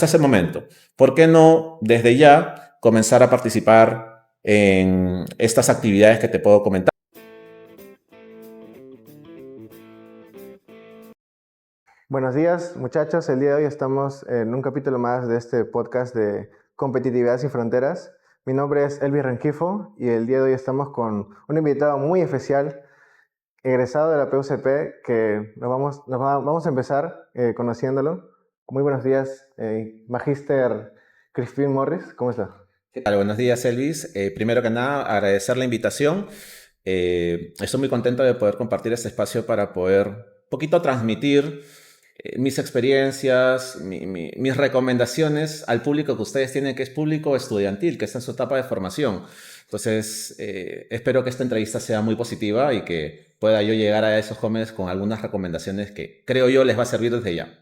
hasta ese momento. ¿Por qué no desde ya comenzar a participar en estas actividades que te puedo comentar? Buenos días, muchachos. El día de hoy estamos en un capítulo más de este podcast de Competitividad sin Fronteras. Mi nombre es Elvis Rengifo y el día de hoy estamos con un invitado muy especial, egresado de la PUCP, que vamos a empezar conociéndolo. Muy buenos días, Magíster Crispin Morris. ¿Cómo está? ¿Qué tal? Buenos días, Elvis. Primero que nada, agradecer la invitación. Estoy muy contento de poder compartir este espacio para poder un poquito transmitir mis experiencias, mis recomendaciones al público que ustedes tienen, que es público estudiantil, que está en su etapa de formación. Entonces, espero que esta entrevista sea muy positiva y que pueda yo llegar a esos jóvenes con algunas recomendaciones que creo yo les va a servir desde ya.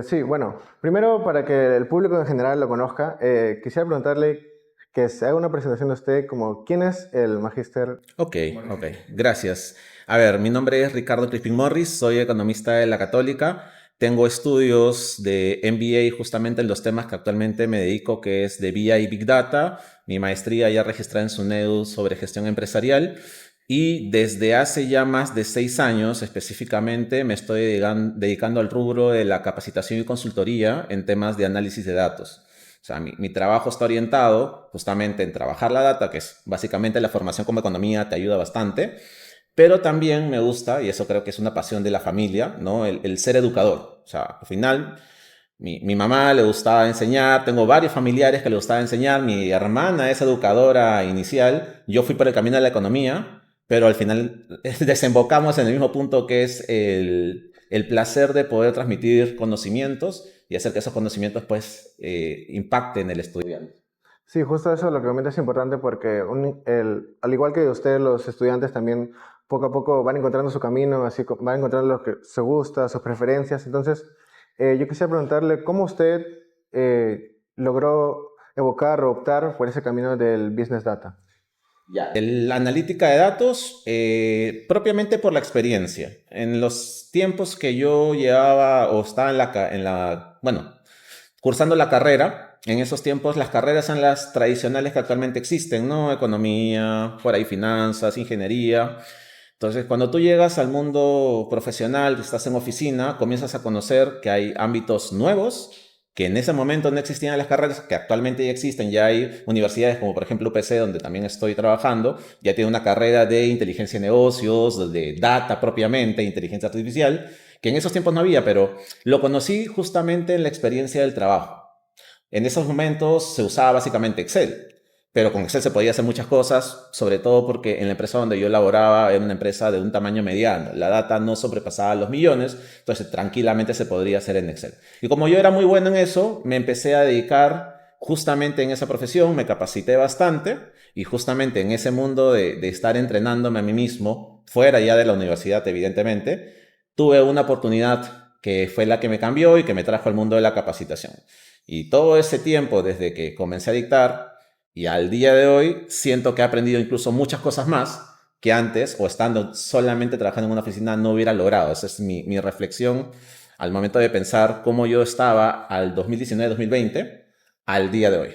Sí, bueno, primero para que el público en general lo conozca, quisiera preguntarle que se haga una presentación de usted como quién es el Magíster. Ok, gracias. A ver, mi nombre es Ricardo Crispin Morris, soy economista de la Católica. Tengo estudios de MBA justamente en los temas que actualmente me dedico, que es de BI y Big Data. Mi maestría ya registrada en SUNEDU sobre gestión empresarial. Y desde hace ya más de 6 años específicamente me estoy dedicando al rubro de la capacitación y consultoría en temas de análisis de datos. O sea, mi trabajo está orientado justamente en trabajar la data, que es básicamente la formación como economía, te ayuda bastante, pero también me gusta, y eso creo que es una pasión de la familia, ¿no? El ser educador. O sea, al final, mi mamá le gustaba enseñar, tengo varios familiares que le gustaba enseñar, mi hermana es educadora inicial, yo fui por el camino de la economía, pero al final desembocamos en el mismo punto que es el placer de poder transmitir conocimientos y hacer que esos conocimientos pues impacten en el estudiante. Sí, justo eso lo que comenta es importante porque al igual que usted, los estudiantes también poco a poco van encontrando su camino, van encontrando lo que se gusta, sus preferencias. Entonces, yo quisiera preguntarle cómo usted logró evocar o optar por ese camino del Business Data. Ya. La analítica de datos, propiamente por la experiencia. En los tiempos que yo llevaba o estaba bueno, cursando la carrera, en esos tiempos las carreras son las tradicionales que actualmente existen, ¿no? Economía, por ahí finanzas, ingeniería. Entonces, cuando tú llegas al mundo profesional, estás en oficina, comienzas a conocer que hay ámbitos nuevos que en ese momento no existían en las carreras, que actualmente ya existen. Ya hay universidades como por ejemplo UPC, donde también estoy trabajando, ya tiene una carrera de inteligencia de negocios, de data propiamente, inteligencia artificial, que en esos tiempos no había, pero lo conocí justamente en la experiencia del trabajo. En esos momentos se usaba básicamente Excel, pero con Excel se podía hacer muchas cosas, sobre todo porque en la empresa donde yo laboraba era una empresa de un tamaño mediano. La data no sobrepasaba los millones, entonces tranquilamente se podría hacer en Excel. Y como yo era muy bueno en eso, me empecé a dedicar justamente en esa profesión, me capacité bastante y justamente en ese mundo de estar entrenándome a mí mismo, fuera ya de la universidad evidentemente, tuve una oportunidad que fue la que me cambió y que me trajo al mundo de la capacitación. Y todo ese tiempo, desde que comencé a dictar y al día de hoy, siento que he aprendido incluso muchas cosas más que antes, o estando solamente trabajando en una oficina, no hubiera logrado. Esa es mi reflexión al momento de pensar cómo yo estaba al 2019-2020 al día de hoy.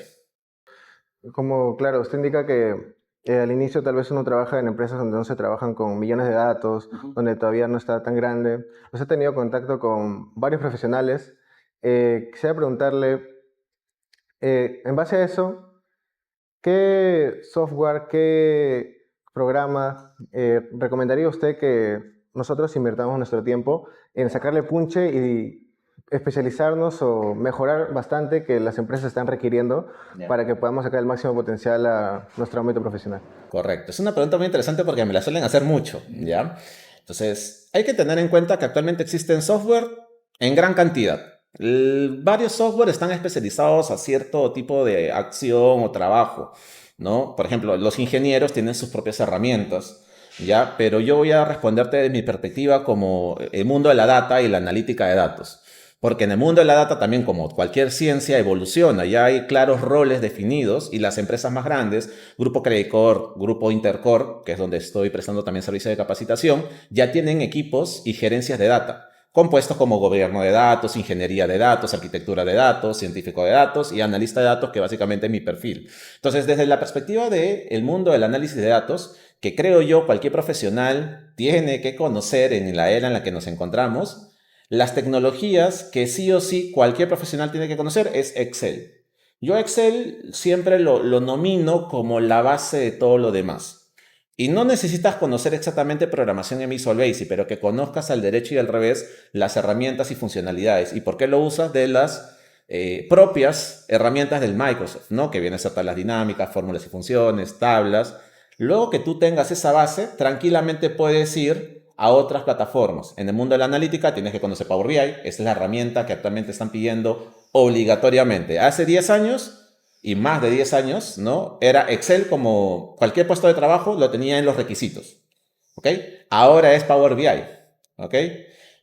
Como, claro, usted indica que al inicio tal vez uno trabaja en empresas donde no se trabajan con millones de datos, donde todavía no está tan grande. Usted ha tenido contacto con varios profesionales. Quisiera preguntarle, en base a eso, ¿qué software, qué programa recomendaría usted que nosotros invirtamos nuestro tiempo en sacarle punche y especializarnos o mejorar bastante que las empresas están requiriendo para que podamos sacar el máximo potencial a nuestro ámbito profesional? Correcto. Es una pregunta muy interesante porque me la suelen hacer mucho, ¿ya? Entonces, hay que tener en cuenta que actualmente existen software en gran cantidad. Varios software están especializados a cierto tipo de acción o trabajo, ¿no? Por ejemplo, los ingenieros tienen sus propias herramientas, ¿ya? Pero yo voy a responderte de mi perspectiva como el mundo de la data y la analítica de datos. Porque en el mundo de la data también, como cualquier ciencia, evoluciona. Ya hay claros roles definidos y las empresas más grandes, Grupo Credit Corp, Grupo Intercorp, que es donde estoy prestando también servicio de capacitación, ya tienen equipos y gerencias de data. compuestos como gobierno de datos, ingeniería de datos, arquitectura de datos, científico de datos y analista de datos, que básicamente es mi perfil. Entonces, desde la perspectiva del mundo del análisis de datos, que creo yo cualquier profesional tiene que conocer en la era en la que nos encontramos, las tecnologías que sí o sí cualquier profesional tiene que conocer es Excel. Yo Excel siempre lo nomino como la base de todo lo demás. Y no necesitas conocer exactamente programación en Visual Basic, pero que conozcas al derecho y al revés las herramientas y funcionalidades. ¿Y por qué lo usas? De las propias herramientas del Microsoft, ¿no? Que vienen a ser tablas dinámicas, fórmulas y funciones, tablas. Luego que tú tengas esa base, tranquilamente puedes ir a otras plataformas. En el mundo de la analítica tienes que conocer Power BI, es la herramienta que actualmente están pidiendo obligatoriamente. Hace 10 años y más de 10 años, ¿no? Era Excel como cualquier puesto de trabajo lo tenía en los requisitos, ¿ok? Ahora es Power BI, ¿ok?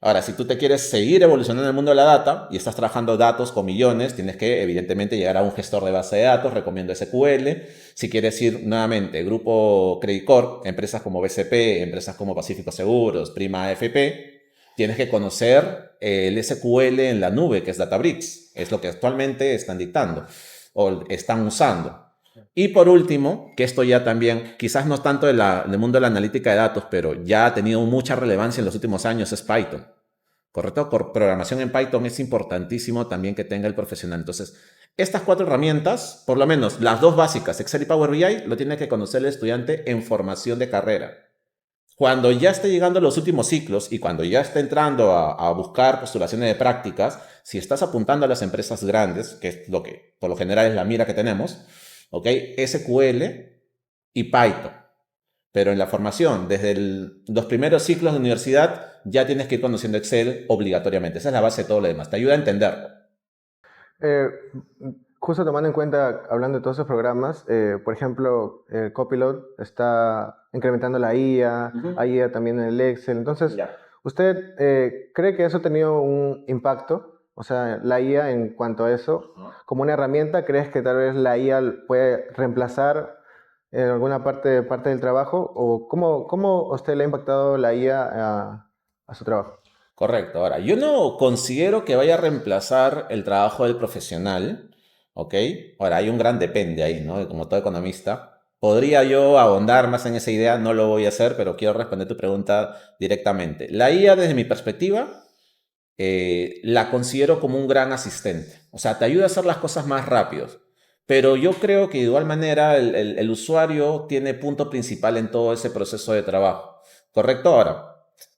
Ahora, si tú te quieres seguir evolucionando en el mundo de la data y estás trabajando datos con millones, tienes que evidentemente llegar a un gestor de base de datos, recomiendo SQL. Si quieres ir nuevamente, Grupo Credit Corp, empresas como BCP, empresas como Pacífico Seguros, Prima AFP, tienes que conocer el SQL en la nube, que es Databricks. Es lo que actualmente están dictando o están usando. Y por último, que esto ya también, quizás no tanto del mundo de la analítica de datos, pero ya ha tenido mucha relevancia en los últimos años, es Python. ¿Correcto? Por programación en Python es importantísimo también que tenga el profesional. Entonces, estas 4 herramientas, por lo menos las 2 básicas, Excel y Power BI, lo tiene que conocer el estudiante en formación de carrera. Cuando ya esté llegando a los últimos ciclos y cuando ya esté entrando a buscar postulaciones de prácticas, si estás apuntando a las empresas grandes, que es lo que por lo general es la mira que tenemos, ¿ok? SQL y Python. Pero en la formación, desde los primeros ciclos de universidad, ya tienes que ir conociendo Excel obligatoriamente. Esa es la base de todo lo demás. Te ayuda a entenderlo. Eh, Justo tomando en cuenta, hablando de todos esos programas, por ejemplo, Copilot está incrementando la IA, hay IA también en el Excel. Entonces, Ya. ¿usted cree que eso ha tenido un impacto? O sea, la IA en cuanto a eso, como una herramienta, ¿crees que tal vez la IA puede reemplazar en alguna parte del trabajo? ¿O cómo a usted le ha impactado la IA a su trabajo? Correcto. Ahora, yo no considero que vaya a reemplazar el trabajo del profesional, ¿ok? Ahora, hay un gran depende ahí, ¿no? Como todo economista. ¿Podría yo ahondar más en esa idea? No lo voy a hacer, pero quiero responder tu pregunta directamente. La IA, desde mi perspectiva, la considero como un gran asistente. O sea, te ayuda a hacer las cosas más rápido. Pero yo creo que de igual manera el usuario tiene punto principal en todo ese proceso de trabajo. ¿Correcto? Ahora,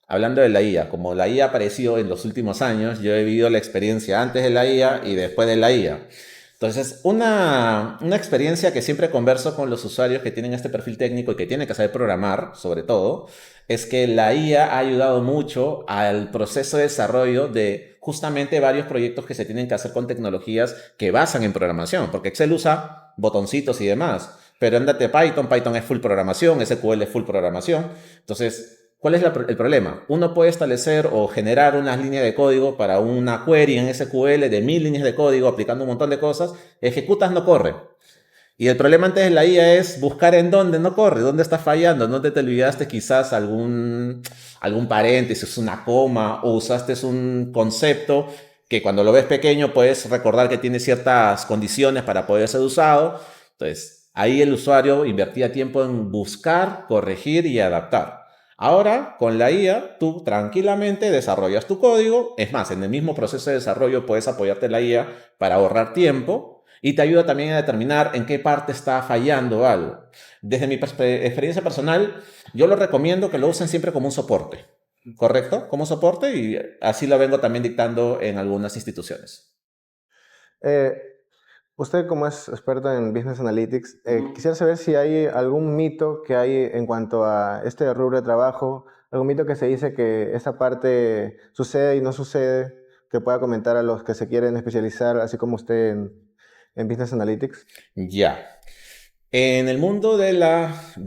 hablando de la IA, como la IA ha aparecido en los últimos años, yo he vivido la experiencia antes de la IA y después de la IA. Entonces, una experiencia que siempre converso con los usuarios que tienen este perfil técnico y que tienen que saber programar, sobre todo, es que la IA ha ayudado mucho al proceso de desarrollo de justamente varios proyectos que se tienen que hacer con tecnologías que basan en programación, porque Excel usa botoncitos y demás, pero ándate Python, Python es full programación, SQL es full programación. Entonces, ¿cuál es el problema? Uno puede establecer o generar unas líneas de código para una query en SQL de 1000 líneas de código aplicando un montón de cosas, ejecutas, no corre. Y el problema antes de la IA es buscar en dónde no corre, dónde está fallando, dónde te olvidaste quizás algún paréntesis, una coma, o usaste un concepto que cuando lo ves pequeño puedes recordar que tiene ciertas condiciones para poder ser usado. Entonces, ahí el usuario invertía tiempo en buscar, corregir y adaptar. Ahora, con la IA, tú tranquilamente desarrollas tu código. Es más, en el mismo proceso de desarrollo puedes apoyarte en la IA para ahorrar tiempo y te ayuda también a determinar en qué parte está fallando algo. Desde mi experiencia personal, yo lo recomiendo que lo usen siempre como un soporte, ¿correcto? Como soporte y así lo vengo también dictando en algunas instituciones. Eh, Usted como es experto en Business Analytics, quisiera saber si hay algún mito que hay en cuanto a este rubro de trabajo, algún mito que se dice que esta parte sucede y no sucede, que pueda comentar a los que se quieren especializar, así como usted en Business Analytics. Ya. En el mundo de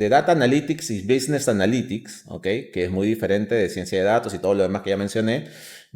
Data Analytics y Business Analytics, ¿ok? Que es muy diferente de ciencia de datos y todo lo demás que ya mencioné,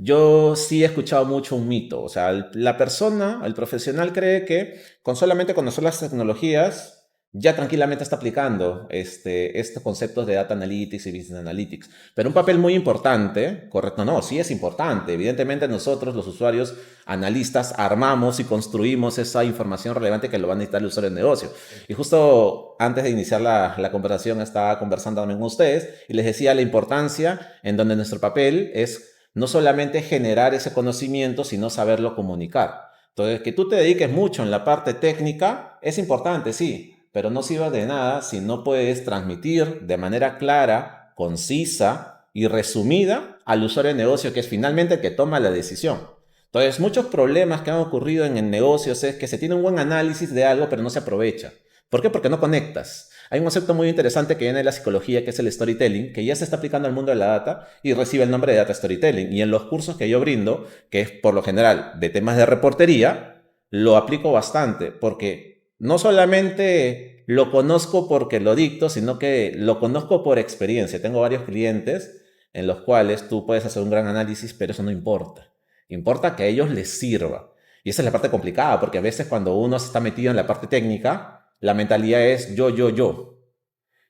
yo sí he escuchado mucho un mito. O sea, la persona, el profesional cree que con solamente conocer las tecnologías ya tranquilamente está aplicando estos conceptos de Data Analytics y Business Analytics. Pero un papel muy importante, correcto, no, sí es importante. Evidentemente nosotros, los usuarios analistas, armamos y construimos esa información relevante que lo va a necesitar el usuario de negocio. Y justo antes de iniciar la conversación estaba conversando también con ustedes y les decía la importancia en donde nuestro papel es no solamente generar ese conocimiento, sino saberlo comunicar. Entonces, que tú te dediques mucho en la parte técnica es importante, sí, pero no sirve de nada si no puedes transmitir de manera clara, concisa y resumida al usuario de negocio, que es finalmente el que toma la decisión. Entonces, muchos problemas que han ocurrido en negocios es que se tiene un buen análisis de algo, pero no se aprovecha. ¿Por qué? Porque no conectas. Hay un concepto muy interesante que viene de la psicología, que es el storytelling, que ya se está aplicando al mundo de la data y recibe el nombre de data storytelling. Y en los cursos que yo brindo, que es por lo general de temas de reportería, lo aplico bastante, porque no solamente lo conozco porque lo dicto, sino que lo conozco por experiencia. Tengo varios clientes en los cuales tú puedes hacer un gran análisis, pero eso no importa. Importa que a ellos les sirva. Y esa es la parte complicada, porque a veces cuando uno se está metido en la parte técnica, la mentalidad es yo, yo, yo.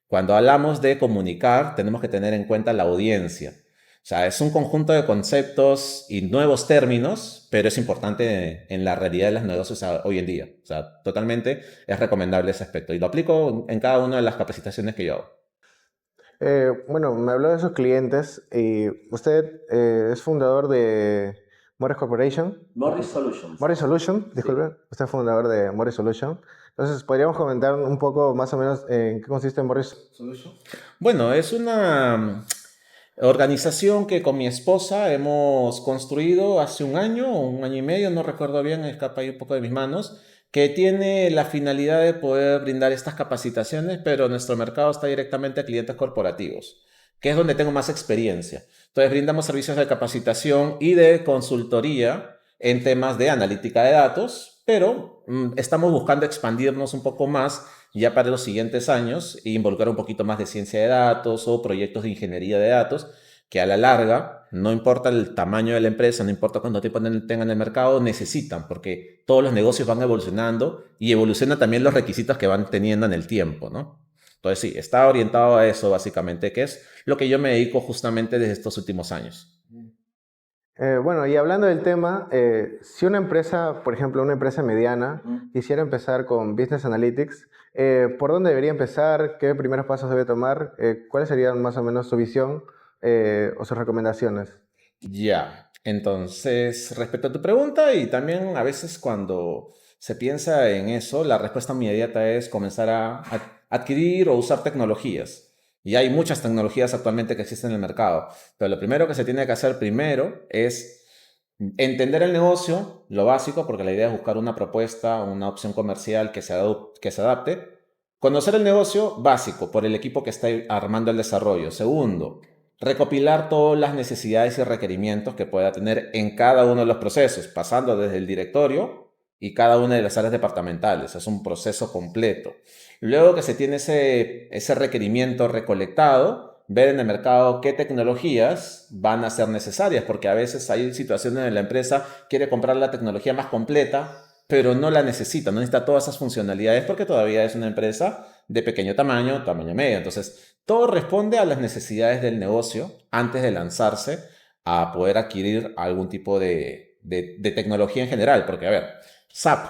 Cuando hablamos de comunicar, tenemos que tener en cuenta la audiencia. O sea, es un conjunto de conceptos y nuevos términos, pero es importante en la realidad de los negocios hoy en día. O sea, totalmente es recomendable ese aspecto. Y lo aplico en cada una de las capacitaciones que yo hago. Bueno, me habló de sus clientes y usted es fundador de Morris Corporation. Morris Solutions. Morris Solution, Sí. disculpe. Usted es fundador de Morris Solution. Entonces, ¿podríamos comentar un poco más o menos en qué consiste Morris Solution? Bueno, es una organización que con mi esposa hemos construido hace un año y medio, no recuerdo bien, escapa ahí un poco de mis manos, que tiene la finalidad de poder brindar estas capacitaciones, pero nuestro mercado está directamente a clientes corporativos, que es donde tengo más experiencia. Entonces brindamos servicios de capacitación y de consultoría en temas de analítica de datos, pero estamos buscando expandirnos un poco más ya para los siguientes años e involucrar un poquito más de ciencia de datos o proyectos de ingeniería de datos que a la larga, no importa el tamaño de la empresa, no importa cuánto tiempo tengan en el mercado, necesitan, porque todos los negocios van evolucionando y evolucionan también los requisitos que van teniendo en el tiempo, ¿no? Entonces sí, está orientado a eso básicamente, que es lo que yo me dedico justamente desde estos últimos años. Bueno, y hablando del tema, si una empresa, por ejemplo, una empresa mediana, quisiera empezar con Business Analytics, ¿por dónde debería empezar? ¿Qué primeros pasos debe tomar? ¿Cuáles serían más o menos su visión o sus recomendaciones? Ya, entonces, respecto a tu pregunta, y también a veces cuando se piensa en eso, la respuesta inmediata es comenzar a adquirir o usar tecnologías. Y hay muchas tecnologías actualmente que existen en el mercado, pero lo primero que se tiene que hacer primero es entender el negocio, lo básico, porque la idea es buscar una propuesta, una opción comercial que se adapte. Conocer el negocio, básico, por el equipo que está armando el desarrollo. Segundo, recopilar todas las necesidades y requerimientos que pueda tener en cada uno de los procesos, pasando desde el directorio y cada una de las áreas departamentales. Es un proceso completo. Luego que se tiene ese requerimiento recolectado, ver en el mercado qué tecnologías van a ser necesarias, porque a veces hay situaciones en la empresa quiere comprar la tecnología más completa, pero no la necesita, no necesita todas esas funcionalidades porque todavía es una empresa de pequeño tamaño, tamaño medio. Entonces, todo responde a las necesidades del negocio antes de lanzarse a poder adquirir algún tipo de tecnología en general. Porque, a ver, SAP.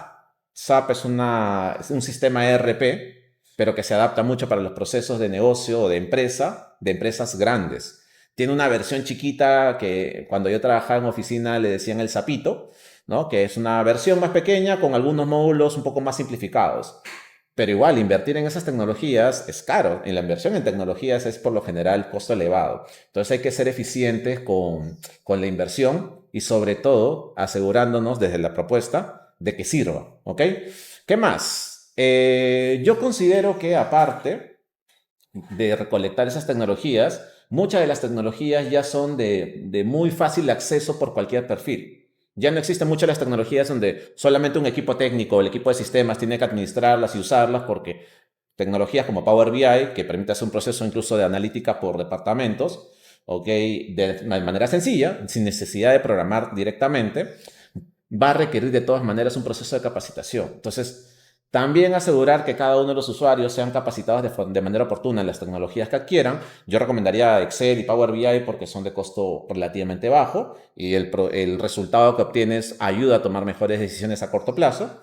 SAP es un sistema ERP, pero que se adapta mucho para los procesos de negocio o de empresas grandes. Tiene una versión chiquita que cuando yo trabajaba en oficina le decían el sapito, ¿no? Que es una versión más pequeña con algunos módulos un poco más simplificados. Pero igual, invertir en esas tecnologías es caro. En la inversión en tecnologías es por lo general costo elevado. Entonces hay que ser eficientes con la inversión y sobre todo asegurándonos desde la propuesta de que sirva. ¿Ok? ¿Qué más? Yo considero que aparte de recolectar esas tecnologías, muchas de las tecnologías ya son de muy fácil acceso por cualquier perfil. Ya no existen muchas de las tecnologías donde solamente un equipo técnico o el equipo de sistemas tiene que administrarlas y usarlas porque tecnologías como Power BI, que permite hacer un proceso incluso de analítica por departamentos, ¿ok? De manera sencilla, sin necesidad de programar directamente, va a requerir de todas maneras un proceso de capacitación. Entonces, También asegurar que cada uno de los usuarios sean capacitados de manera oportuna en las tecnologías que adquieran. Yo recomendaría Excel y Power BI porque son de costo relativamente bajo y el resultado que obtienes ayuda a tomar mejores decisiones a corto plazo.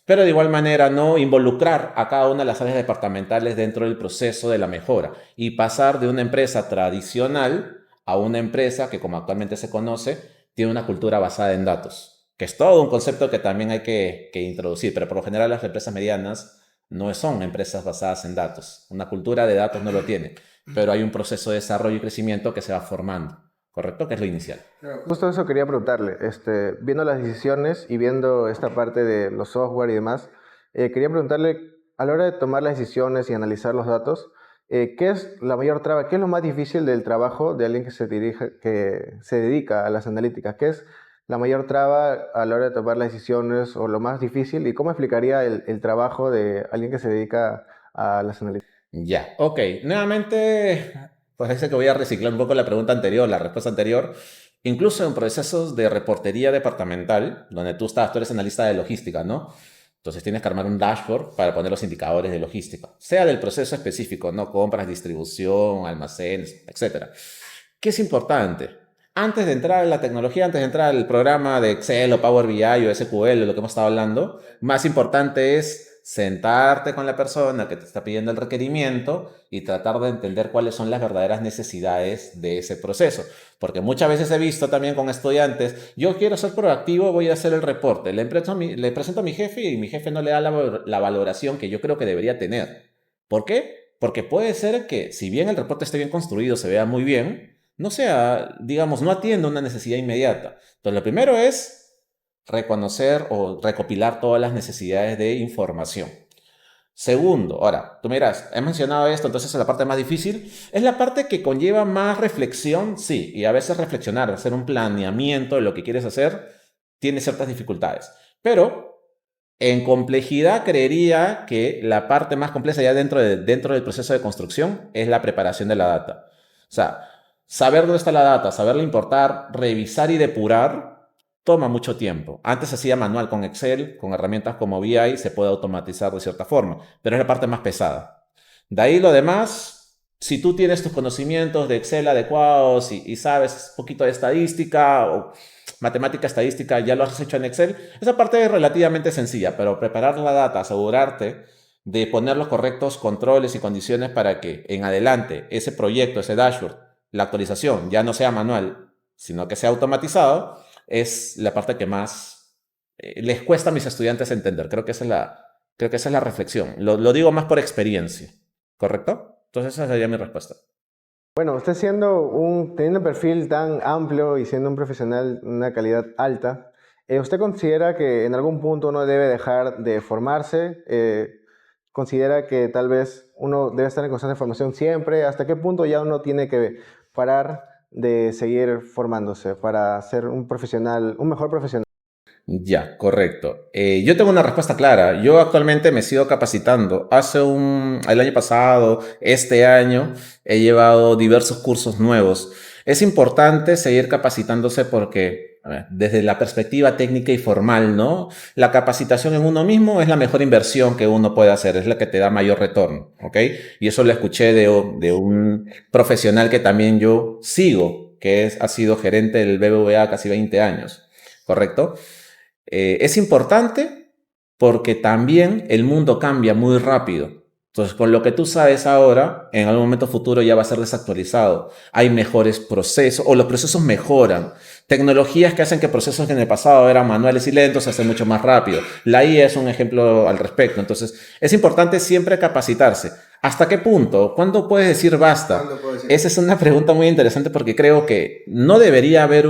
Pero de igual manera no involucrar a cada una de las áreas departamentales dentro del proceso de la mejora y pasar de una empresa tradicional a una empresa que, como actualmente se conoce, tiene una cultura basada en datos, que es todo un concepto que también hay que introducir, pero por lo general las empresas medianas no son empresas basadas en datos. Una cultura de datos no lo tiene, pero hay un proceso de desarrollo y crecimiento que se va formando, ¿correcto? Que es lo inicial. Justo eso quería preguntarle, viendo las decisiones y viendo esta parte de los software y demás, quería preguntarle, a la hora de tomar las decisiones y analizar los datos, ¿qué es la mayor traba, qué es lo más difícil del trabajo de alguien que se dedica a las analíticas? ¿Qué es la mayor traba a la hora de tomar las decisiones o lo más difícil? ¿Y cómo explicaría el trabajo de alguien que se dedica a las analíticas? Ya, ok. Nuevamente, parece que voy a reciclar un poco la pregunta anterior, la respuesta anterior. Incluso en procesos de reportería departamental, donde tú eres analista de logística, ¿no? Entonces tienes que armar un dashboard para poner los indicadores de logística, sea del proceso específico, ¿no? Compras, distribución, almacenes, etcétera. ¿Qué es importante? Antes de entrar en la tecnología, antes de entrar al programa de Excel o Power BI o SQL, lo que hemos estado hablando, más importante es sentarte con la persona que te está pidiendo el requerimiento y tratar de entender cuáles son las verdaderas necesidades de ese proceso. Porque muchas veces he visto también con estudiantes, yo quiero ser proactivo, voy a hacer el reporte, le presento a mi jefe y mi jefe no le da la valoración que yo creo que debería tener. ¿Por qué? Porque puede ser que si bien el reporte esté bien construido, se vea muy bien, no sea, digamos, no atienda una necesidad inmediata. Entonces, lo primero es reconocer o recopilar todas las necesidades de información. Segundo, ahora, tú miras, he mencionado esto, entonces es la parte más difícil. Es la parte que conlleva más reflexión, sí, y a veces reflexionar, hacer un planeamiento de lo que quieres hacer, tiene ciertas dificultades. Pero en complejidad creería que la parte más compleja ya dentro del proceso de construcción es la preparación de la data. O sea, saber dónde está la data, saberla importar, revisar y depurar toma mucho tiempo. Antes se hacía manual con Excel, con herramientas como BI, se puede automatizar de cierta forma, pero es la parte más pesada. De ahí lo demás, si tú tienes tus conocimientos de Excel adecuados y sabes un poquito de estadística o matemática estadística, ya lo has hecho en Excel, esa parte es relativamente sencilla, pero preparar la data, asegurarte de poner los correctos controles y condiciones para que en adelante ese proyecto, ese dashboard, la actualización ya no sea manual, sino que sea automatizado, es la parte que más les cuesta a mis estudiantes entender. Creo que esa es la reflexión. Lo digo más por experiencia, ¿correcto? Entonces esa sería mi respuesta. Bueno, usted teniendo un perfil tan amplio y siendo un profesional de una calidad alta, ¿usted considera que en algún punto uno debe dejar de formarse? ¿Considera que tal vez uno debe estar en constante formación siempre? ¿Hasta qué punto ya uno tiene que parar de seguir formándose para ser un profesional, un mejor profesional? Ya, correcto. Yo tengo una respuesta clara. Yo actualmente me sigo capacitando. El año pasado, este año, he llevado diversos cursos nuevos. Es importante seguir capacitándose porque, a ver, desde la perspectiva técnica y formal, ¿no? La capacitación en uno mismo es la mejor inversión que uno puede hacer, es la que te da mayor retorno, ¿ok? Y eso lo escuché de un profesional que también yo sigo, ha sido gerente del BBVA casi 20 años, ¿correcto? Es importante porque también el mundo cambia muy rápido. Entonces, con lo que tú sabes ahora, en algún momento futuro ya va a ser desactualizado. Hay mejores procesos o los procesos mejoran. Tecnologías que hacen que procesos que en el pasado eran manuales y lentos se hacen mucho más rápido. La IA es un ejemplo al respecto. Entonces, es importante siempre capacitarse. ¿Hasta qué punto? ¿Cuándo puedes decir basta? Esa es una pregunta muy interesante porque creo que no debería haber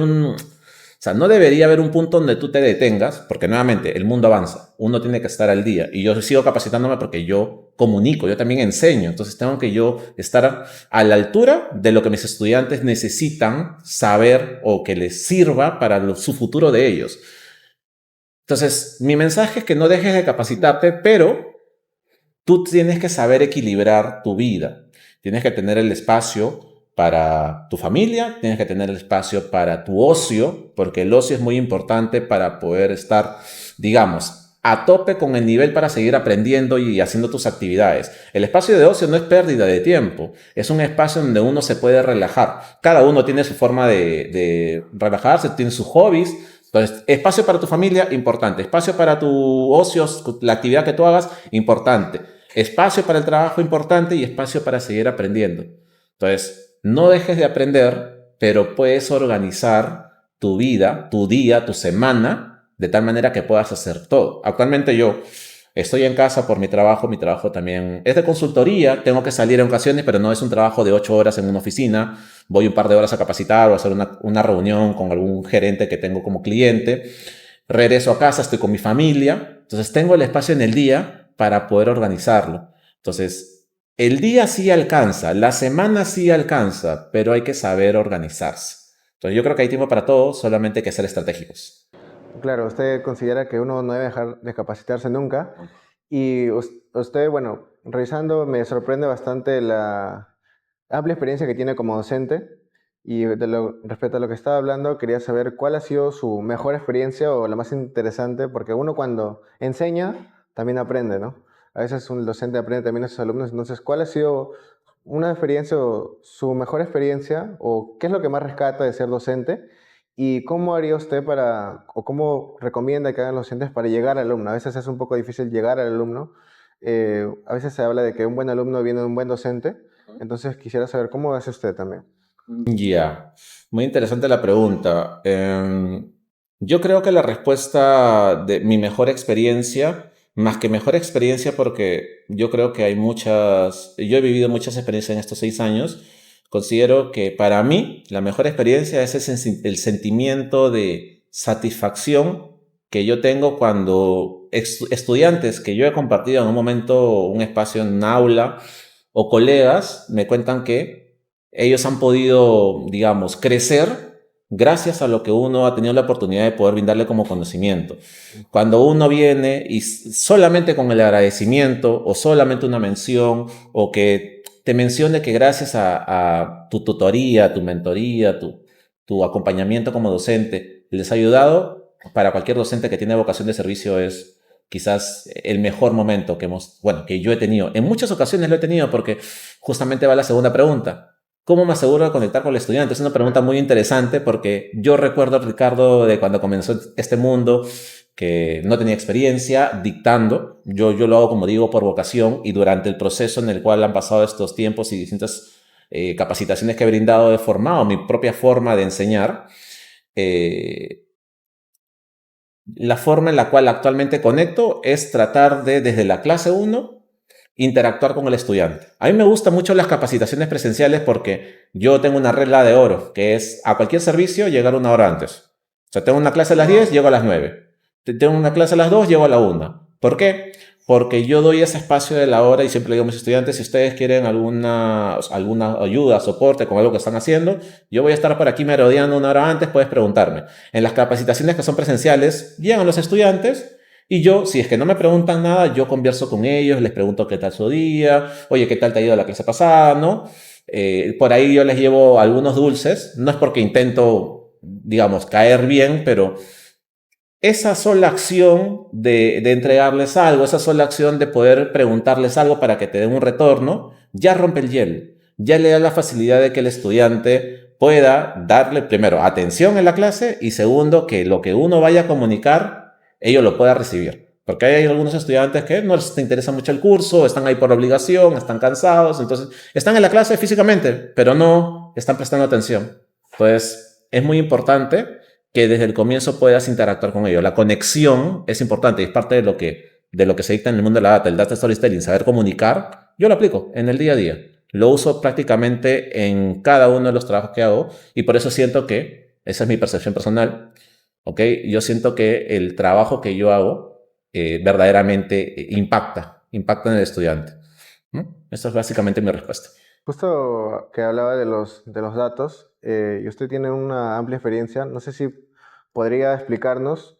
no debería haber un punto donde tú te detengas, porque nuevamente el mundo avanza, uno tiene que estar al día y yo sigo capacitándome porque yo comunico, yo también enseño, entonces tengo que yo estar a la altura de lo que mis estudiantes necesitan saber o que les sirva para su futuro de ellos. Entonces, mi mensaje es que no dejes de capacitarte, pero tú tienes que saber equilibrar tu vida, tienes que tener el espacio para tu familia, tienes que tener el espacio para tu ocio, porque el ocio es muy importante para poder estar, digamos, a tope con el nivel para seguir aprendiendo y haciendo tus actividades. El espacio de ocio no es pérdida de tiempo, es un espacio donde uno se puede relajar. Cada uno tiene su forma de relajarse, tiene sus hobbies. Entonces, espacio para tu familia, importante. Espacio para tu ocio, la actividad que tú hagas, importante. Espacio para el trabajo, importante. Y espacio para seguir aprendiendo. Entonces, no dejes de aprender, pero puedes organizar tu vida, tu día, tu semana, de tal manera que puedas hacer todo. Actualmente yo estoy en casa por mi trabajo también es de consultoría, tengo que salir en ocasiones, pero no es un trabajo de 8 horas en una oficina, voy un par de horas a capacitar o a hacer una reunión con algún gerente que tengo como cliente, regreso a casa, estoy con mi familia, entonces tengo el espacio en el día para poder organizarlo. Entonces, el día sí alcanza, la semana sí alcanza, pero hay que saber organizarse. Entonces yo creo que hay tiempo para todo, solamente hay que ser estratégicos. Claro, usted considera que uno no debe dejar de capacitarse nunca y usted, bueno, revisando me sorprende bastante la amplia experiencia que tiene como docente y respecto a lo que estaba hablando, quería saber cuál ha sido su mejor experiencia o la más interesante, porque uno cuando enseña también aprende, ¿no? A veces un docente aprende también a sus alumnos, entonces, ¿cuál ha sido una experiencia o su mejor experiencia o qué es lo que más rescata de ser docente? ¿Y cómo haría usted para, o cómo recomienda que hagan los docentes para llegar al alumno? A veces es un poco difícil llegar al alumno. A veces se habla de que un buen alumno viene de un buen docente. Entonces quisiera saber cómo hace usted también. Ya, muy interesante la pregunta. Yo creo que la respuesta de mi mejor experiencia, más que mejor experiencia, porque yo creo que hay yo he vivido muchas experiencias en estos 6 años, considero que para mí la mejor experiencia es el sentimiento de satisfacción que yo tengo cuando estudiantes que yo he compartido en un momento un espacio en un aula o colegas me cuentan que ellos han podido, digamos, crecer gracias a lo que uno ha tenido la oportunidad de poder brindarle como conocimiento. Cuando uno viene y solamente con el agradecimiento o solamente una mención o que te mencione que gracias a tu tutoría, tu mentoría, tu acompañamiento como docente les ha ayudado, para cualquier docente que tiene vocación de servicio es quizás el mejor momento que yo he tenido. En muchas ocasiones lo he tenido porque justamente va la segunda pregunta. ¿Cómo me aseguro de conectar con el estudiante? Es una pregunta muy interesante porque yo recuerdo, Ricardo, de cuando comenzó este mundo, que no tenía experiencia dictando. Yo lo hago, como digo, por vocación y durante el proceso en el cual han pasado estos tiempos y distintas capacitaciones que he brindado, he formado mi propia forma de enseñar. Eh, la forma en la cual actualmente conecto es tratar de, desde la clase 1, interactuar con el estudiante. A mí me gustan mucho las capacitaciones presenciales porque yo tengo una regla de oro, que es a cualquier servicio llegar 1 hora antes. O sea, tengo una clase a las 10, llego a las 9. Tengo una clase a las 2, llego a la 1. ¿Por qué? Porque yo doy ese espacio de la hora y siempre le digo a mis estudiantes, si ustedes quieren alguna ayuda, soporte con algo que están haciendo, yo voy a estar por aquí merodeando 1 hora antes, puedes preguntarme. En las capacitaciones que son presenciales, llegan los estudiantes y yo, si es que no me preguntan nada, yo converso con ellos, les pregunto qué tal su día, oye, qué tal te ha ido la clase pasada, ¿no? Por ahí yo les llevo algunos dulces, no es porque intento, digamos, caer bien, pero esa sola acción de entregarles algo, esa sola acción de poder preguntarles algo para que te den un retorno, ya rompe el hielo, ya le da la facilidad de que el estudiante pueda darle, primero, atención en la clase y segundo, que lo que uno vaya a comunicar, ellos lo puedan recibir. Porque hay algunos estudiantes que no les interesa mucho el curso, están ahí por obligación, están cansados, entonces están en la clase físicamente, pero no están prestando atención. Entonces, es muy importante que desde el comienzo puedas interactuar con ellos. La conexión es importante y es parte de lo que se dicta en el mundo de la data, el data storytelling, saber comunicar. Yo lo aplico en el día a día. Lo uso prácticamente en cada uno de los trabajos que hago y por eso siento que, esa es mi percepción personal, ¿ok? Yo siento que el trabajo que yo hago verdaderamente impacta en el estudiante, ¿no? Esa es básicamente mi respuesta. Justo que hablaba de los datos, y usted tiene una amplia experiencia, no sé si podría explicarnos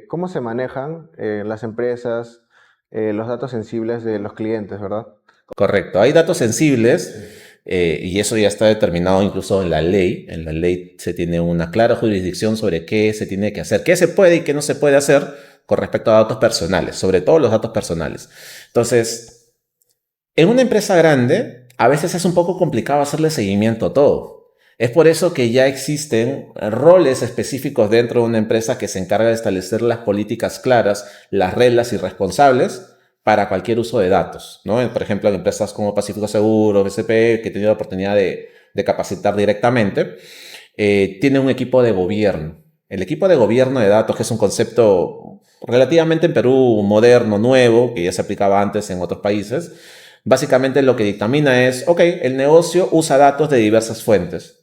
cómo se manejan las empresas los datos sensibles de los clientes, ¿verdad? Correcto. Hay datos sensibles y eso ya está determinado incluso en la ley. En la ley se tiene una clara jurisdicción sobre qué se tiene que hacer, qué se puede y qué no se puede hacer con respecto a datos personales, sobre todo los datos personales. Entonces, en una empresa grande, a veces es un poco complicado hacerle seguimiento a todo. Es por eso que ya existen roles específicos dentro de una empresa que se encarga de establecer las políticas claras, las reglas y responsables para cualquier uso de datos, ¿no? Por ejemplo, en empresas como Pacífico Seguros, BCP, que he tenido la oportunidad de capacitar directamente, tiene un equipo de gobierno. El equipo de gobierno de datos, que es un concepto relativamente en Perú moderno, nuevo, que ya se aplicaba antes en otros países, básicamente lo que dictamina es, ok, el negocio usa datos de diversas fuentes.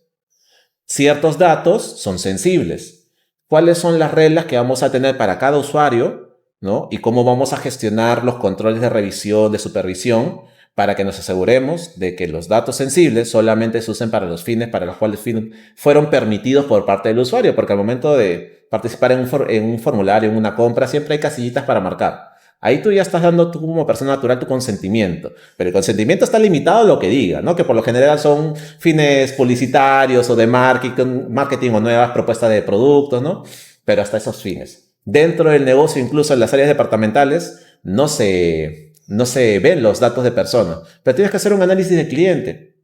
Ciertos datos son sensibles. ¿Cuáles son las reglas que vamos a tener para cada usuario, ¿no? Y cómo vamos a gestionar los controles de revisión, de supervisión, para que nos aseguremos de que los datos sensibles solamente se usen para los fines para los cuales fueron permitidos por parte del usuario, porque al momento de participar en un formulario, en una compra, siempre hay casillitas para marcar. Ahí tú ya estás dando tú como persona natural tu consentimiento, pero el consentimiento está limitado a lo que diga, ¿no? Que por lo general son fines publicitarios o de marketing o nuevas propuestas de productos, ¿no? Pero hasta esos fines. Dentro del negocio, incluso en las áreas departamentales, no se ven los datos de personas, pero tienes que hacer un análisis de cliente.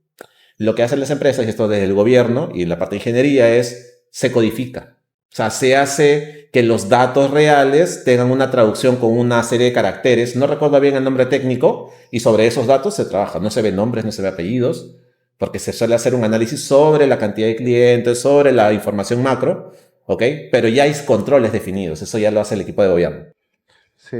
Lo que hacen las empresas, y esto desde el gobierno y la parte de ingeniería, es se codifica. O sea, se hace que los datos reales tengan una traducción con una serie de caracteres. No recuerdo bien el nombre técnico, y sobre esos datos se trabaja. No se ven nombres, no se ve apellidos, porque se suele hacer un análisis sobre la cantidad de clientes, sobre la información macro, ¿ok? Pero ya hay controles definidos. Eso ya lo hace el equipo de gobierno. Sí.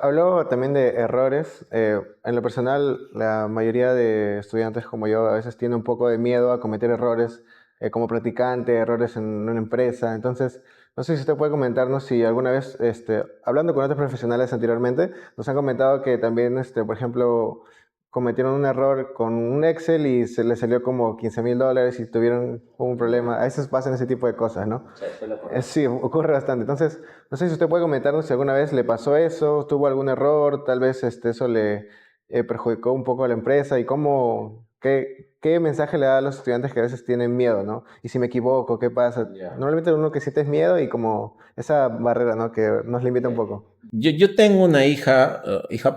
Habló también de errores. En lo personal, la mayoría de estudiantes como yo a veces tiene un poco de miedo a cometer errores como practicante, errores en una empresa. Entonces, no sé si usted puede comentarnos si alguna vez, hablando con otros profesionales anteriormente, nos han comentado que también, por ejemplo, cometieron un error con un Excel y se les salió como $15,000 y tuvieron un problema. A veces pasan ese tipo de cosas, ¿no? Sí, ocurre bastante. Entonces, no sé si usted puede comentarnos si alguna vez le pasó eso, tuvo algún error, tal vez eso le perjudicó un poco a la empresa y qué mensaje le da a los estudiantes que a veces tienen miedo, ¿no? Y si me equivoco, ¿qué pasa? Yeah. Normalmente uno que siente es miedo y como esa barrera, ¿no? Que nos limita un poco. Yo tengo una hija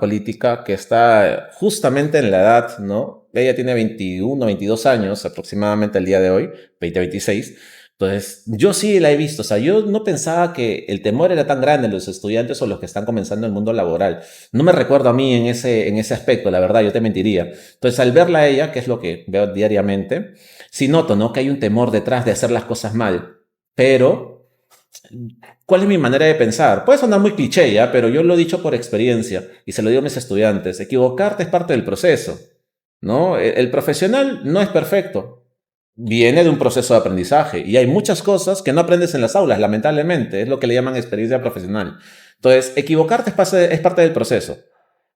política que está justamente en la edad, ¿no? Ella tiene 21, 22 años aproximadamente el día de hoy, 20, 26. Entonces, yo sí la he visto. O sea, yo no pensaba que el temor era tan grande en los estudiantes o los que están comenzando el mundo laboral. No me recuerdo a mí en ese aspecto, la verdad, yo te mentiría. Entonces, al verla a ella, que es lo que veo diariamente, sí noto, ¿no? Que hay un temor detrás de hacer las cosas mal. Pero ¿cuál es mi manera de pensar? Puede sonar muy cliché, ¿ya? Pero yo lo he dicho por experiencia y se lo digo a mis estudiantes. Equivocarte es parte del proceso, ¿no? El profesional no es perfecto. Viene de un proceso de aprendizaje y hay muchas cosas que no aprendes en las aulas, lamentablemente. Es lo que le llaman experiencia profesional. Entonces, equivocarte es parte del proceso.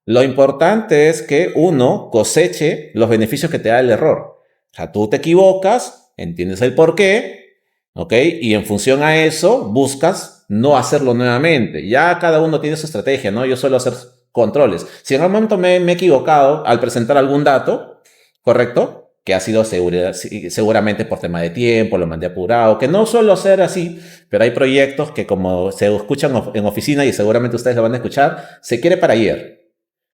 Lo importante es que uno coseche los beneficios que te da el error. O sea, tú te equivocas, entiendes el por qué, ¿ok? Y en función a eso, buscas no hacerlo nuevamente. Ya cada uno tiene su estrategia, ¿no? Yo suelo hacer controles. Si en algún momento me he equivocado al presentar algún dato, ¿correcto? Que ha sido seguramente por tema de tiempo, lo mandé apurado, que no suelo hacer así, pero hay proyectos que como se escuchan en oficina y seguramente ustedes lo van a escuchar, se quiere para ayer.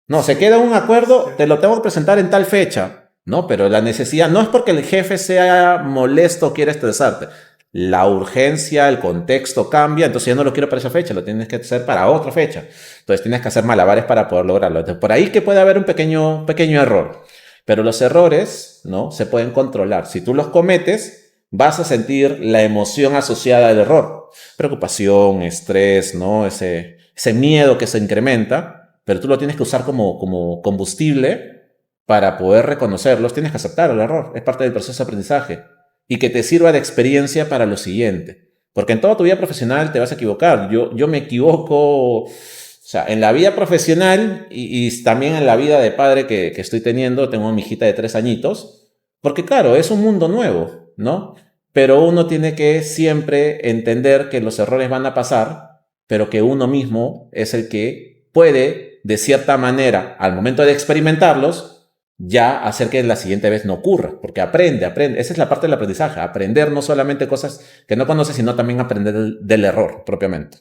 No, se queda un acuerdo, te lo tengo que presentar en tal fecha. No, pero la necesidad no es porque el jefe sea molesto o quiera estresarte. La urgencia, el contexto cambia, entonces ya no lo quiero para esa fecha, lo tienes que hacer para otra fecha. Entonces tienes que hacer malabares para poder lograrlo. Entonces, por ahí que puede haber un pequeño error. Pero los errores, ¿no? Se pueden controlar. Si tú los cometes, vas a sentir la emoción asociada al error. Preocupación, estrés, ¿no? Ese miedo que se incrementa. Pero tú lo tienes que usar como combustible para poder reconocerlos. Tienes que aceptar el error. Es parte del proceso de aprendizaje. Y que te sirva de experiencia para lo siguiente. Porque en toda tu vida profesional te vas a equivocar. Yo me equivoco, o sea, en la vida profesional y también en la vida de padre que estoy teniendo. Tengo mi hijita de 3 añitos. Porque claro, es un mundo nuevo, ¿no? Pero uno tiene que siempre entender que los errores van a pasar, pero que uno mismo es el que puede, de cierta manera, al momento de experimentarlos, ya hacer que la siguiente vez no ocurra, porque aprende. Esa es la parte del aprendizaje, aprender no solamente cosas que no conoces, sino también aprender del error propiamente.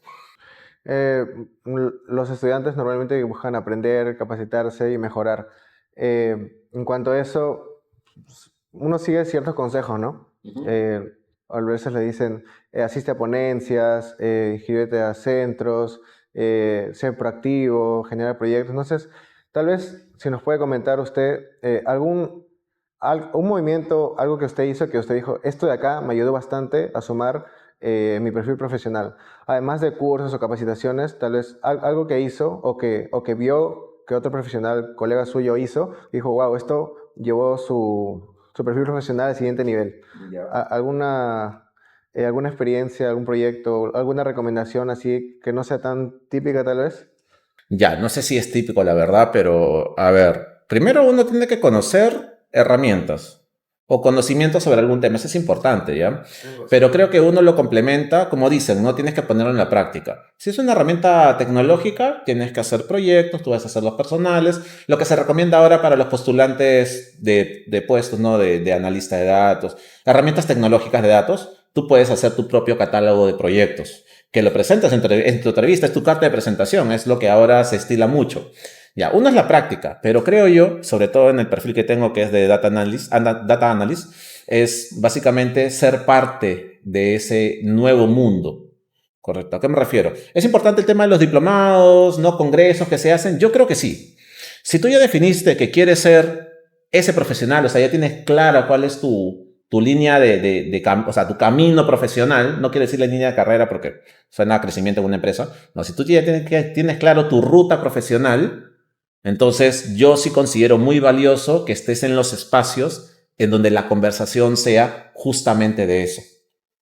Eh, los estudiantes normalmente buscan aprender, capacitarse y mejorar. En cuanto a eso, uno sigue ciertos consejos, ¿no? Ujú. Eh, a veces le dicen, asiste a ponencias, inscríbete a centros, sé proactivo, genera proyectos. Entonces, tal vez si nos puede comentar usted un movimiento, algo que usted hizo, que usted dijo, esto de acá me ayudó bastante a sumar mi perfil profesional. Además de cursos o capacitaciones, tal vez algo que hizo o que vio que otro profesional, colega suyo hizo, dijo, wow, esto llevó su perfil profesional al siguiente nivel. Ya. ¿Alguna experiencia, algún proyecto, alguna recomendación así que no sea tan típica tal vez? Ya, no sé si es típico la verdad, pero a ver, primero uno tiene que conocer herramientas o conocimientos sobre algún tema, eso es importante, ¿ya? Pero creo que uno lo complementa, como dicen, no tienes que ponerlo en la práctica. Si es una herramienta tecnológica, tienes que hacer proyectos, tú vas a hacer los personales, lo que se recomienda ahora para los postulantes de puestos, ¿no? De analista de datos, herramientas tecnológicas de datos, tú puedes hacer tu propio catálogo de proyectos que lo presentas en tu entrevista, es tu carta de presentación, es lo que ahora se estila mucho. Ya, uno es la práctica, pero creo yo, sobre todo en el perfil que tengo que es de data analyst, es básicamente ser parte de ese nuevo mundo. ¿Correcto? ¿A qué me refiero? Es importante el tema de los diplomados, no congresos que se hacen. Yo creo que sí. Si tú ya definiste que quieres ser ese profesional, o sea, ya tienes clara cuál es tu línea o sea, tu camino profesional, no quiero decir la línea de carrera porque suena a crecimiento en una empresa, no, si tú ya tienes claro tu ruta profesional, entonces yo sí considero muy valioso que estés en los espacios en donde la conversación sea justamente de eso.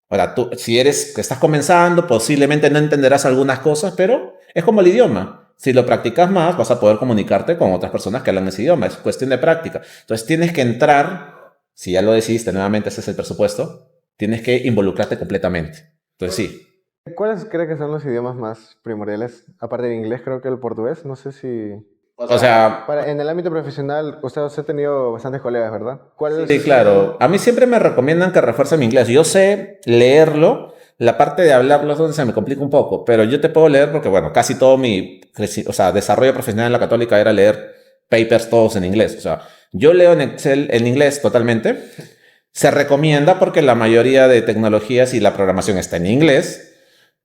Ahora, tú, si eres que estás comenzando, posiblemente no entenderás algunas cosas, pero es como el idioma. Si lo practicas más, vas a poder comunicarte con otras personas que hablan ese idioma. Es cuestión de práctica. Entonces tienes que entrar, si ya lo decidiste, nuevamente ese es el presupuesto, tienes que involucrarte completamente. Entonces sí. ¿Cuáles cree que son los idiomas más primordiales? Aparte del inglés, creo que el portugués. No sé si... O sea, En el ámbito profesional, usted ha tenido bastantes colegas, ¿verdad? ¿Cuáles sí, claro. son? A mí siempre me recomiendan que refuerce mi inglés. Yo sé leerlo, la parte de hablarlo es donde se me complica un poco, pero yo te puedo leer porque, bueno, casi todo o sea, desarrollo profesional en la católica era leer papers todos en inglés. O sea, yo leo en Excel en inglés totalmente. Se recomienda porque la mayoría de tecnologías y la programación está en inglés,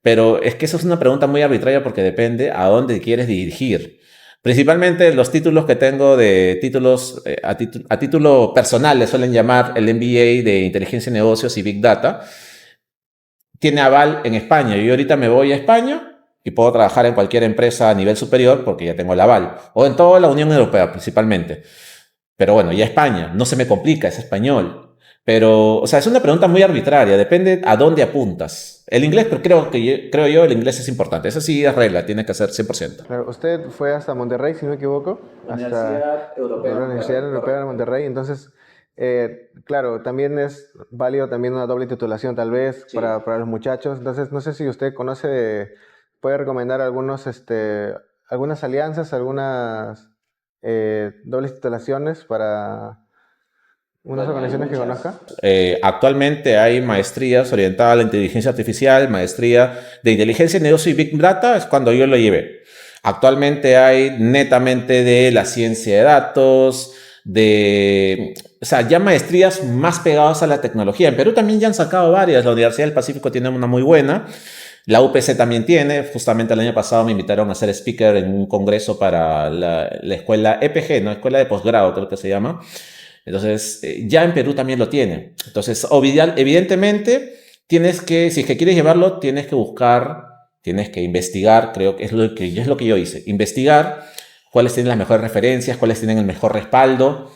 pero es que eso es una pregunta muy arbitraria porque depende a dónde quieres dirigir. Principalmente los títulos que tengo de títulos a título personal, le suelen llamar el MBA de Inteligencia y Negocios y Big Data, tiene aval en España. Yo ahorita me voy a España y puedo trabajar en cualquier empresa a nivel superior porque ya tengo el aval, o en toda la Unión Europea principalmente. Pero bueno, ya España, no se me complica, es español. Pero, o sea, es una pregunta muy arbitraria, depende a dónde apuntas. El inglés, pero creo yo, el inglés es importante. Eso sí es regla, tiene que ser 100%. Claro, usted fue hasta Monterrey, si no me equivoco, hasta Universidad Europea de la Universidad Monterrey, Europea de correcto. Monterrey. Entonces, claro, también es válido también una doble titulación tal vez Sí. para los muchachos. Entonces, no sé si usted conoce, puede recomendar algunas alianzas, algunas dobles titulaciones para unas Bueno, hay organizaciones que muchas. conozca. Actualmente hay maestrías orientadas a la inteligencia artificial, maestría de inteligencia y negocio y Big Data, es cuando yo lo llevé. Actualmente hay netamente de la ciencia de datos, o sea, ya maestrías más pegadas a la tecnología. En Perú también ya han sacado varias, la Universidad del Pacífico tiene una muy buena, la UPC también tiene, justamente el año pasado me invitaron a ser speaker en un congreso para la escuela EPG, ¿no? Escuela de posgrado creo que se llama. Entonces, ya en Perú también lo tienen. Entonces, evidentemente, si es que quieres llevarlo, tienes que buscar, tienes que investigar, creo que es lo que yo hice, investigar cuáles tienen las mejores referencias, cuáles tienen el mejor respaldo,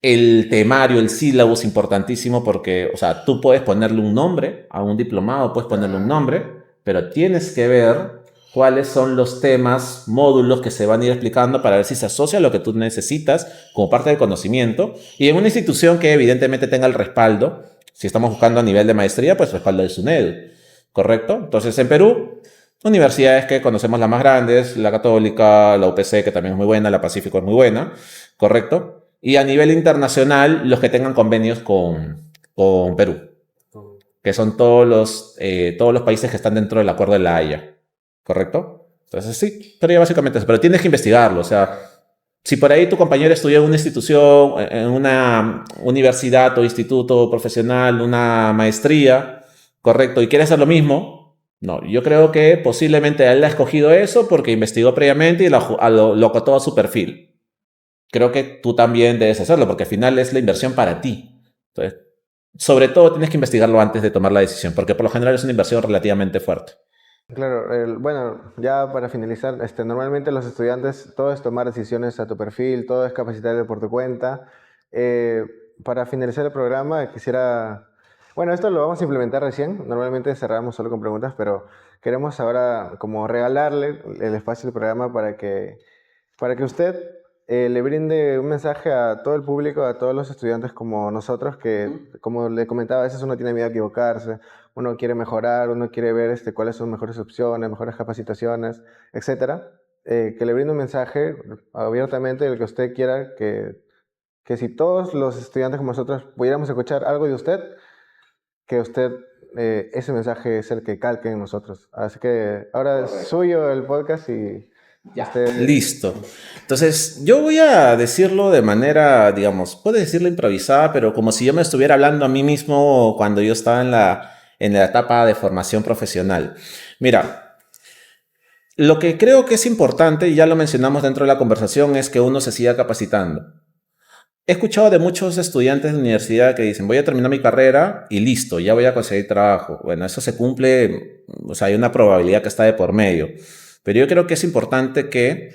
el temario, el sílabo es importantísimo porque, o sea, tú puedes ponerle un nombre a un diplomado, puedes ponerle un nombre, pero tienes que ver cuáles son los temas, módulos que se van a ir explicando para ver si se asocia a lo que tú necesitas como parte del conocimiento y en una institución que evidentemente tenga el respaldo, si estamos buscando a nivel de maestría, pues respaldo del SUNEDU, ¿correcto? Entonces en Perú, universidades que conocemos las más grandes, la Católica, la UPC, que también es muy buena, la Pacífico es muy buena, ¿correcto? Y a nivel internacional, los que tengan convenios con Perú, que son todos los países que están dentro del acuerdo de la Haya, ¿correcto? Entonces sí, pero ya básicamente eso. Pero tienes que investigarlo. O sea, si por ahí tu compañero estudió en una institución, en una universidad o instituto profesional, una maestría, correcto, y quiere hacer lo mismo, no, yo creo que posiblemente él ha escogido eso porque investigó previamente y lo acotó a su perfil. Creo que tú también debes hacerlo porque al final es la inversión para ti. Entonces, sobre todo tienes que investigarlo antes de tomar la decisión porque por lo general es una inversión relativamente fuerte. Claro, bueno, ya para finalizar, normalmente los estudiantes, todo es tomar decisiones a tu perfil, todo es capacitarte por tu cuenta. Eh, para finalizar el programa, quisiera, bueno, esto lo vamos a implementar recién, normalmente cerramos solo con preguntas, pero queremos ahora como regalarle el espacio del programa para que usted le brinde un mensaje a todo el público, a todos los estudiantes como nosotros, que como le comentaba, a veces uno tiene miedo a equivocarse, uno quiere mejorar, uno quiere ver cuáles son mejores opciones, mejores capacitaciones, etcétera. Que le brinde un mensaje abiertamente, el que usted quiera, que si todos los estudiantes como nosotros pudiéramos escuchar algo de usted, que usted, ese mensaje es el que calque en nosotros. Así que ahora es suyo el podcast y Ya. usted... Listo. Entonces, yo voy a decirlo de manera, digamos, puedo decirlo improvisada, pero como si yo me estuviera hablando a mí mismo cuando yo estaba en la etapa de formación profesional. Mira, lo que creo que es importante, y ya lo mencionamos dentro de la conversación, es que uno se siga capacitando. He escuchado de muchos estudiantes de universidad que dicen, voy a terminar mi carrera y listo, ya voy a conseguir trabajo. Bueno, eso se cumple, o sea, hay una probabilidad que está de por medio. Pero yo creo que es importante que,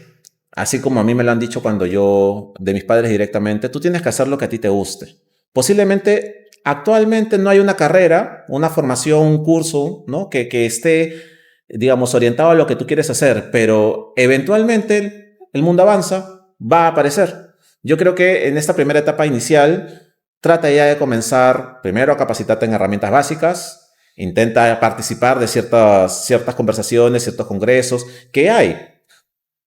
así como a mí me lo han dicho cuando yo, de mis padres directamente, tú tienes que hacer lo que a ti te guste. Posiblemente, actualmente no hay una carrera, una formación, un curso, ¿no? Que esté, digamos, orientado a lo que tú quieres hacer, pero eventualmente el mundo avanza, va a aparecer. Yo creo que en esta primera etapa inicial, trata ya de comenzar primero a capacitarte en herramientas básicas, intenta participar de ciertas conversaciones, ciertos congresos que hay.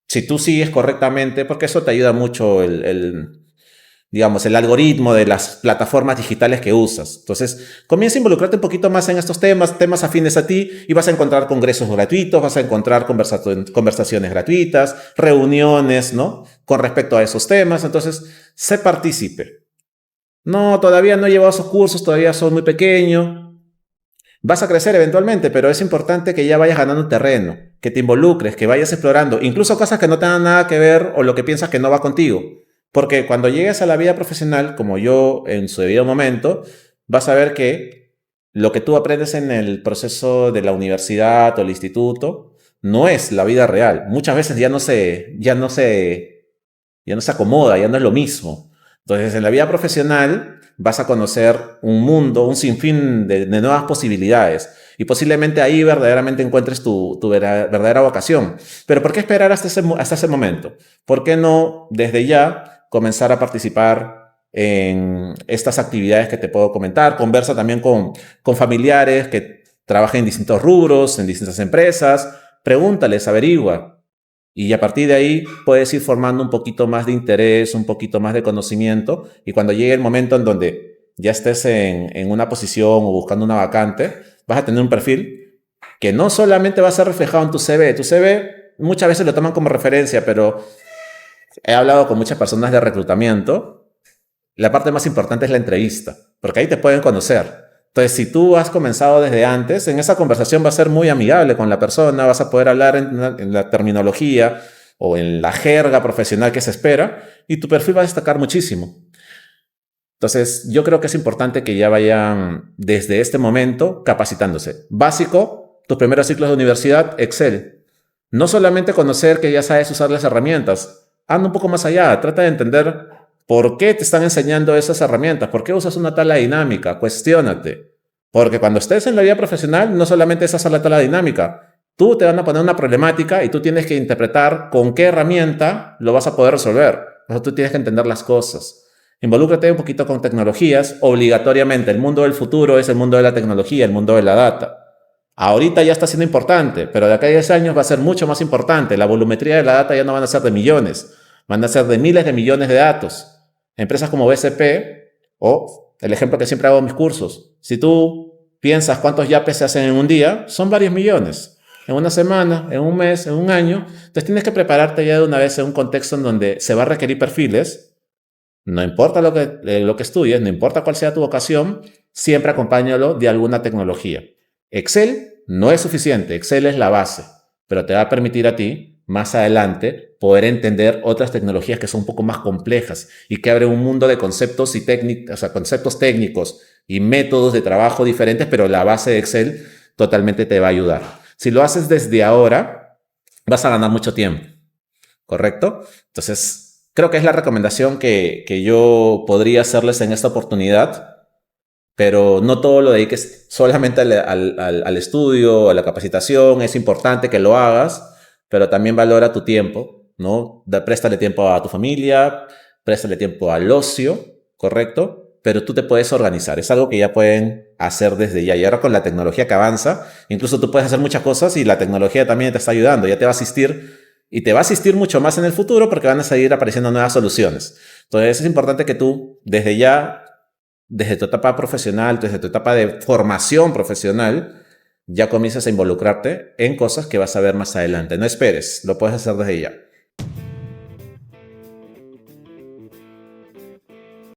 Si tú sigues correctamente, porque eso te ayuda mucho digamos, el algoritmo de las plataformas digitales que usas. Entonces, comienza a involucrarte un poquito más en estos temas afines a ti, y vas a encontrar congresos gratuitos, vas a encontrar conversaciones gratuitas, reuniones, ¿no? Con respecto a esos temas. Entonces, sé partícipe. No, todavía no he llevado esos cursos, todavía soy muy pequeño. Vas a crecer eventualmente, pero es importante que ya vayas ganando terreno, que te involucres, que vayas explorando, incluso cosas que no tengan nada que ver o lo que piensas que no va contigo. Porque cuando llegues a la vida profesional, como yo en su debido momento, vas a ver que lo que tú aprendes en el proceso de la universidad o el instituto no es la vida real. Muchas veces ya no se acomoda, ya no es lo mismo. Entonces, en la vida profesional vas a conocer un mundo, un sinfín de nuevas posibilidades. Y posiblemente ahí verdaderamente encuentres tu verdadera vocación. Pero ¿por qué esperar hasta ese momento? ¿Por qué no desde ya comenzar a participar en estas actividades que te puedo comentar? Conversa también con familiares que trabajan en distintos rubros, en distintas empresas. Pregúntales, averigua. Y a partir de ahí puedes ir formando un poquito más de interés, un poquito más de conocimiento. Y cuando llegue el momento en donde ya estés en una posición o buscando una vacante, vas a tener un perfil que no solamente va a ser reflejado en tu CV. Tu CV muchas veces lo toman como referencia, pero he hablado con muchas personas de reclutamiento. La parte más importante es la entrevista, porque ahí te pueden conocer. Entonces, si tú has comenzado desde antes, en esa conversación va a ser muy amigable con la persona, vas a poder hablar en la terminología o en la jerga profesional que se espera, y tu perfil va a destacar muchísimo. Entonces, yo creo que es importante que ya vayan desde este momento capacitándose. Básico, tus primeros ciclos de universidad, Excel. No solamente conocer que ya sabes usar las herramientas, anda un poco más allá, trata de entender por qué te están enseñando esas herramientas, por qué usas una tabla dinámica, cuestiónate. Porque cuando estés en la vida profesional, no solamente es hacer la tabla dinámica, tú te van a poner una problemática y tú tienes que interpretar con qué herramienta lo vas a poder resolver. O sea, tú tienes que entender las cosas. Involúcrate un poquito con tecnologías, obligatoriamente. El mundo del futuro es el mundo de la tecnología, el mundo de la data. Ahorita ya está siendo importante, pero de acá a 10 años va a ser mucho más importante. La volumetría de la data ya no van a ser de millones, van a ser de miles de millones de datos. Empresas como BCP, o el ejemplo que siempre hago en mis cursos, si tú piensas cuántos yapes se hacen en un día, son varios millones. en una semana, en un mes, en un año. Entonces tienes que prepararte ya de una vez en un contexto en donde se va a requerir perfiles. No importa lo que estudies, no importa cuál sea tu vocación, siempre acompáñalo de alguna tecnología. Excel no es suficiente, Excel es la base, pero te va a permitir a ti, más adelante, poder entender otras tecnologías que son un poco más complejas y que abren un mundo de conceptos y técnicas, o sea, conceptos técnicos y métodos de trabajo diferentes, pero la base de Excel totalmente te va a ayudar. Si lo haces desde ahora, vas a ganar mucho tiempo, ¿correcto? Entonces, creo que es la recomendación que yo podría hacerles en esta oportunidad, pero no todo lo dediques solamente al estudio, a la capacitación. Es importante que lo hagas, pero también valora tu tiempo, ¿no? Préstale tiempo a tu familia, préstale tiempo al ocio, ¿correcto? Pero tú te puedes organizar. Es algo que ya pueden hacer desde ya. Y ahora con la tecnología que avanza, incluso tú puedes hacer muchas cosas y la tecnología también te está ayudando. Ya te va a asistir y te va a asistir mucho más en el futuro porque van a seguir apareciendo nuevas soluciones. Entonces es importante que tú desde ya, desde tu etapa profesional, desde tu etapa de formación profesional, ya comiences a involucrarte en cosas que vas a ver más adelante. No esperes, lo puedes hacer desde ya.